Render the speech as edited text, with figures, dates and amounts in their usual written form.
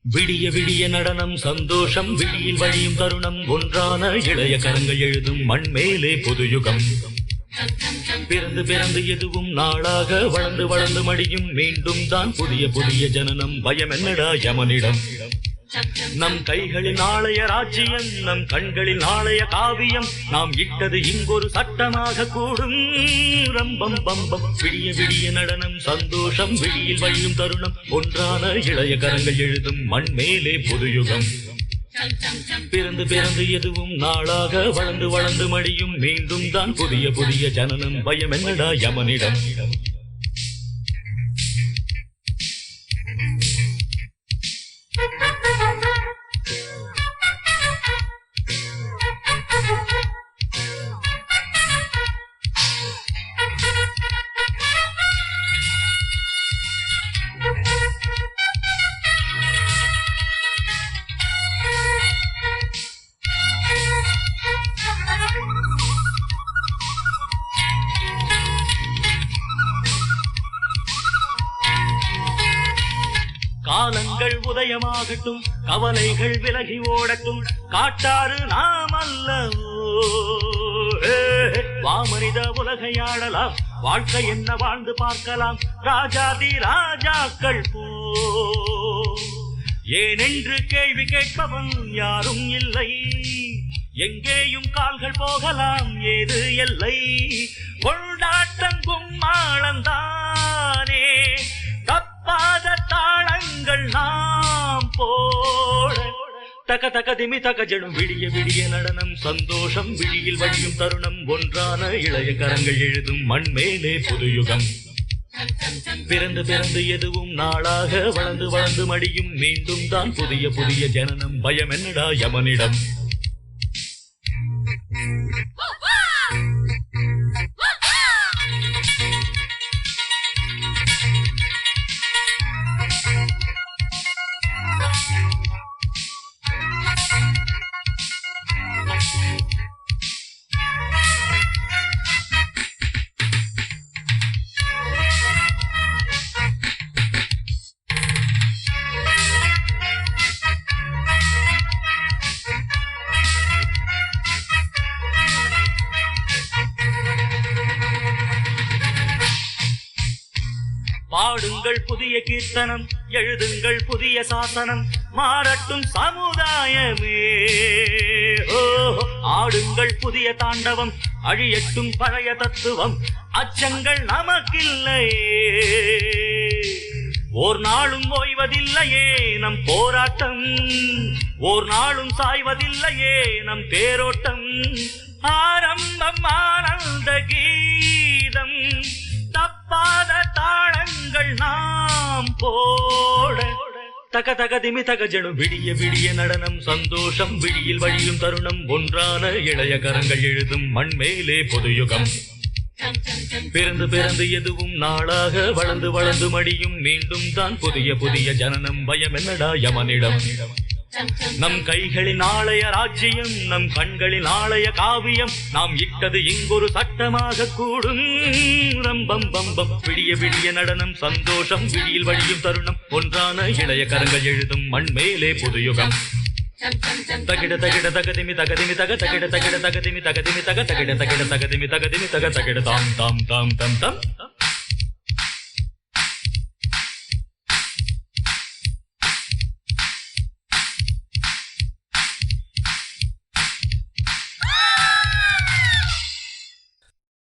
விடிய விடிய நடனம் சந்தோஷம் விழியில் வழியும் தருணம் ஒன்றான இளைய கரங்கள் எழுதும் மண்மேலே புதுயுகம் பிறந்து பிறந்து எதுவும் நாளாக வளர்ந்து வளர்ந்து மடியும் மீண்டும் தான் புதிய புதிய ஜனனம் பயம் என்னடா யமனிடம் நம் கைகளில் நாளைய ராஜ்யம் நம் கண்களில் நாளைய காவியம் நாம் இட்டது இங்கொரு சட்டமாக கூடும் ரம்பம் பம்பம் விடிய விடிய நடனம் சந்தோஷம் விழியில் வழியும் தருணம் ஒன்றான இளைய கரங்கள் எழுதும் மண்மேலே புதுயுகம் பிறந்து பிறந்து எதுவும் நாளாக வளர்ந்து வளர்ந்து மடியும் மீண்டும் தான் புதிய புதிய ஜனனம் பயம் என்னடா யமனிடம் காலங்கள் உதயமாகட்டும் கவலைகள் விலகி ஓடட்டும் காட்டாறு நாம் அல்லவோ வாமனித உலகையாடலாம் வாழ்க்கை என்ன வாழ்ந்து பார்க்கலாம் ராஜாதி ராஜாக்கள் போ ஏனென்று கேள்வி கேட்பவன் யாரும் இல்லை எங்கேயும் கால்கள் போகலாம் ஏது எல்லை கொண்டாட்டங்கும் மாளந்தானே தப்பாத தாளங்கள் நாம் போட தக தக திமி தக ஜெடும் விடிய விடிய நடனம் சந்தோஷம் விழியில் வழியும் தருணம் ஒன்றான இளைய கரங்கள் எழுதும் மண்மேலே புதுயுகம் பிறந்து பிறந்து எதுவும் நாளாக வளர்ந்து வளர்ந்து மடியும் மீண்டும் தான் புதிய புதிய ஜனனம் பயம் என்னடா யமனிடம் பாடுங்கள் புதிய கீர்த்தனம் எழுதுங்கள் புதிய சாசனம் மாறட்டும் சமுதாயமே ஆடுங்கள் புதிய தாண்டவம் அழியட்டும் பழைய தத்துவம் அச்சங்கள் நமக்கில்லையே ஓர் நாளும் ஓய்வதில்லையே நம் போராட்டம் ஓர் நாளும் சாய்வதில்லையே நம் தேரோட்டம் ஆரம்பம் ஆனந்த கீதம் தப்பாத தாளங்கள் நாம் போட தக தக திமி தக ஜெடும் விடிய விடிய நடனம் சந்தோஷம் விழியில் வழியும் தருணம் ஒன்றான இளைய கரங்கள் எழுதும் மண்மேலே புதுயுகம் பிறந்து பிறந்து எதுவும் நாளாக வளர்ந்து வளர்ந்து மடியும் மீண்டும் தான் புதிய புதிய ஜனனம் பயம் என்னடா யமனிடம் நம் கைகளில் நாளைய ராஜ்யம் நம் கண்களில் நாளைய காவியம் நாம் இட்டது இங்கொரு சட்டமாக கூடும் ரம்பம் பம்பம் விடிய விடிய நடனம் சந்தோஷம் விழியில் வழியும் தருணம் ஒன்றான இளைய கரங்கள் எழுதும் மண்மேலே புதுயுகம் தகிட தகிட தகதிமி தகதிமி தக தகிட தகிட தகதிமி தகதிமி தக தகிட தகிட தகதிமி தகதிமி தக தகிட தாம் தாம் தாம் தம் தம்